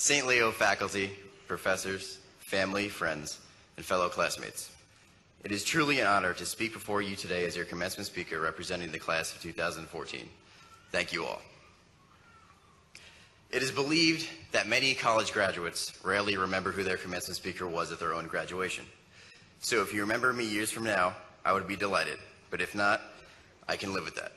St. Leo faculty, professors, family, friends, and fellow classmates. It is truly an honor to speak before you today as your commencement speaker representing the class of 2014. Thank you all. It is believed that many college graduates rarely remember who their commencement speaker was at their own graduation. So if you remember me years from now, I would be delighted. But if not, I can live with that.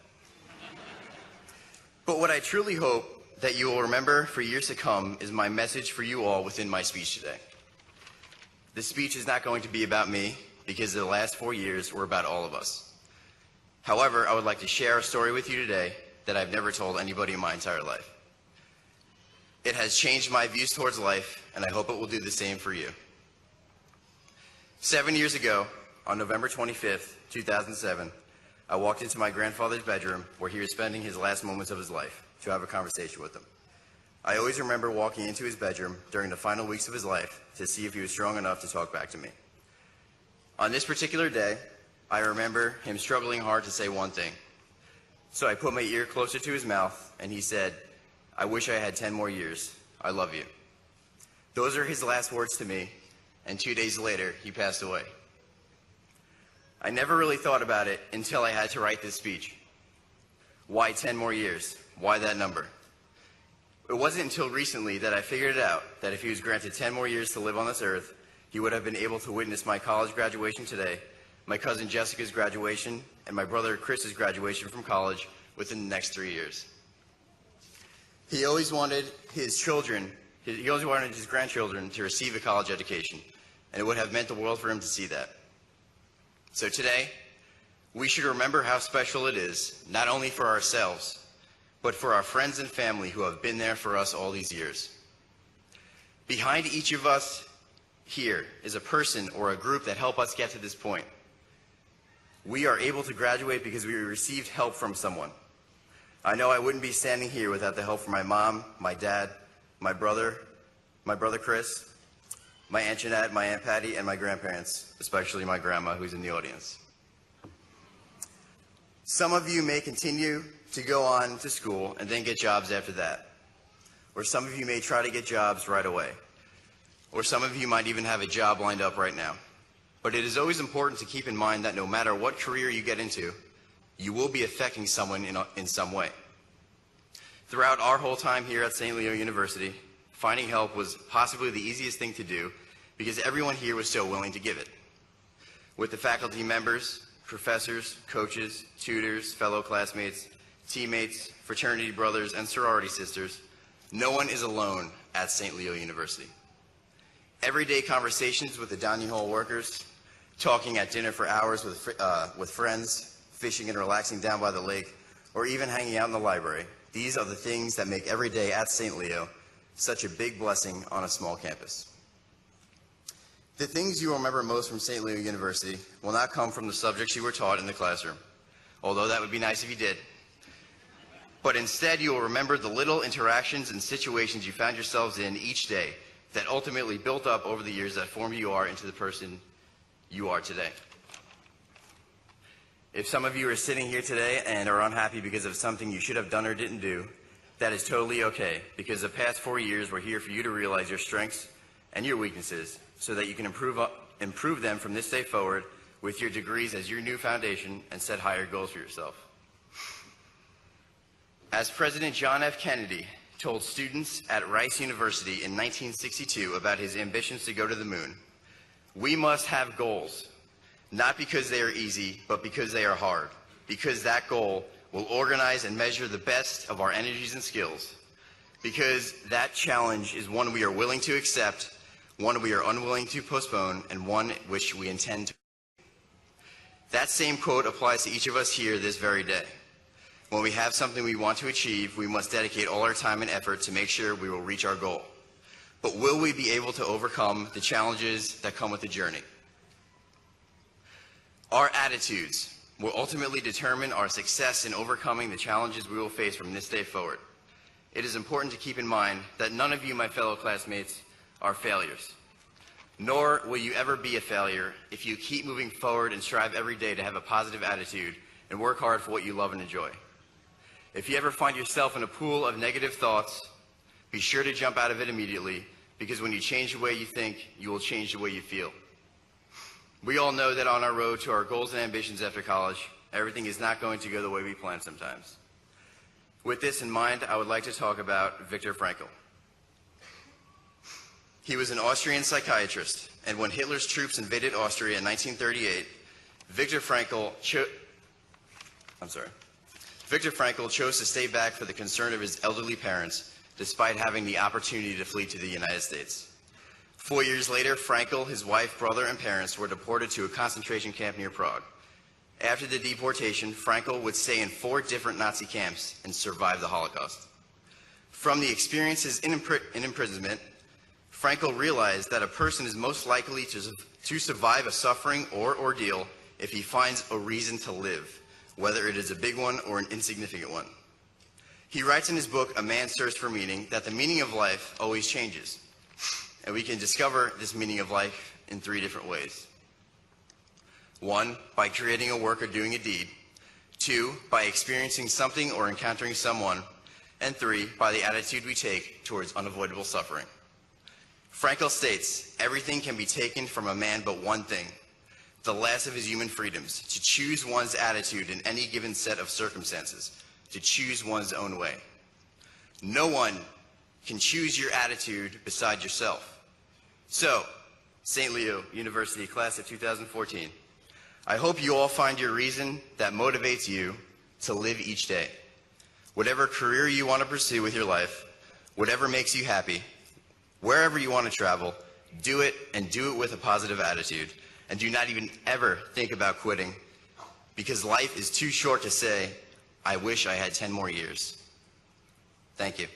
But what I truly hope that you will remember for years to come is my message for you all within my speech today. This speech is not going to be about me because the last 4 years were about all of us. However, I would like to share a story with you today that I've never told anybody in my entire life. It has changed my views towards life, and I hope it will do the same for you. 7 years ago, on November 25th, 2007, I walked into my grandfather's bedroom where he was spending his last moments of his life to have a conversation with him. I always remember walking into his bedroom during the final weeks of his life to see if he was strong enough to talk back to me. On this particular day, I remember him struggling hard to say one thing. So I put my ear closer to his mouth and he said, "I wish I had 10 more years. I love you." Those are his last words to me, and 2 days later, he passed away. I never really thought about it until I had to write this speech. Why 10 more years? Why that number? It wasn't until recently that I figured it out that if he was granted 10 more years to live on this earth, he would have been able to witness my college graduation today, my cousin Jessica's graduation, and my brother Chris's graduation from college within the next 3 years. He always wanted his grandchildren to receive a college education, and it would have meant the world for him to see that. So today, we should remember how special it is, not only for ourselves, but for our friends and family who have been there for us all these years. Behind each of us here is a person or a group that helped us get to this point. We are able to graduate because we received help from someone. I know I wouldn't be standing here without the help from my mom, my dad, my brother Chris, my Aunt Jeanette, my Aunt Patty, and my grandparents, especially my grandma who's in the audience. Some of you may continue to go on to school and then get jobs after that. Or some of you may try to get jobs right away. Or some of you might even have a job lined up right now. But it is always important to keep in mind that no matter what career you get into, you will be affecting someone in some way. Throughout our whole time here at St. Leo University, finding help was possibly the easiest thing to do because everyone here was so willing to give it. With the faculty members, professors, coaches, tutors, fellow classmates, teammates, fraternity brothers, and sorority sisters, no one is alone at St. Leo University. Everyday conversations with the dining hall workers, talking at dinner for hours with friends, fishing and relaxing down by the lake, or even hanging out in the library. These are the things that make every day at St. Leo such a big blessing on a small campus. The things you will remember most from St. Leo University will not come from the subjects you were taught in the classroom, although that would be nice if you did. But instead, you will remember the little interactions and situations you found yourselves in each day that ultimately built up over the years that formed you are into the person you are today. If some of you are sitting here today and are unhappy because of something you should have done or didn't do, that is totally okay, because the past 4 years were here for you to realize your strengths and your weaknesses so that you can improve them from this day forward with your degrees as your new foundation and set higher goals for yourself. As President John F. Kennedy told students at Rice University in 1962 about his ambitions to go to the moon, we must have goals, not because they are easy, but because they are hard, because that goal will organize and measure the best of our energies and skills, because that challenge is one we are willing to accept, one we are unwilling to postpone, and one which we intend to. That same quote applies to each of us here this very day. When we have something we want to achieve, we must dedicate all our time and effort to make sure we will reach our goal. But will we be able to overcome the challenges that come with the journey? Our attitudes will ultimately determine our success in overcoming the challenges we will face from this day forward. It is important to keep in mind that none of you, my fellow classmates, are failures. Nor will you ever be a failure if you keep moving forward and strive every day to have a positive attitude and work hard for what you love and enjoy. If you ever find yourself in a pool of negative thoughts, Be sure to jump out of it immediately, because when you change the way you think, you will change the way you feel. We all know that on our road to our goals and ambitions after college, everything is not going to go the way we plan sometimes. With this in mind, I would like to talk about Viktor Frankl. He was an Austrian psychiatrist, and when Hitler's troops invaded Austria in 1938, Viktor Frankl chose to stay back for the concern of his elderly parents, despite having the opportunity to flee to the United States. 4 years later, Frankl, his wife, brother, and parents were deported to a concentration camp near Prague. After the deportation, Frankl would stay in 4 different Nazi camps and survive the Holocaust. From the experiences in imprisonment, Frankl realized that a person is most likely to survive a suffering or ordeal if he finds a reason to live, whether it is a big one or an insignificant one. He writes in his book, A Man's Search for Meaning, that the meaning of life always changes, and we can discover this meaning of life in 3 different ways. 1, by creating a work or doing a deed. 2, by experiencing something or encountering someone. And 3, by the attitude we take towards unavoidable suffering. Frankl states, everything can be taken from a man but one thing, the last of his human freedoms, to choose one's attitude in any given set of circumstances, to choose one's own way. No one can choose your attitude beside yourself. So, St. Leo University class of 2014, I hope you all find your reason that motivates you to live each day. Whatever career you want to pursue with your life, whatever makes you happy, wherever you want to travel, do it, and do it with a positive attitude. And do not even ever think about quitting, because life is too short to say, I wish I had 10 more years. Thank you.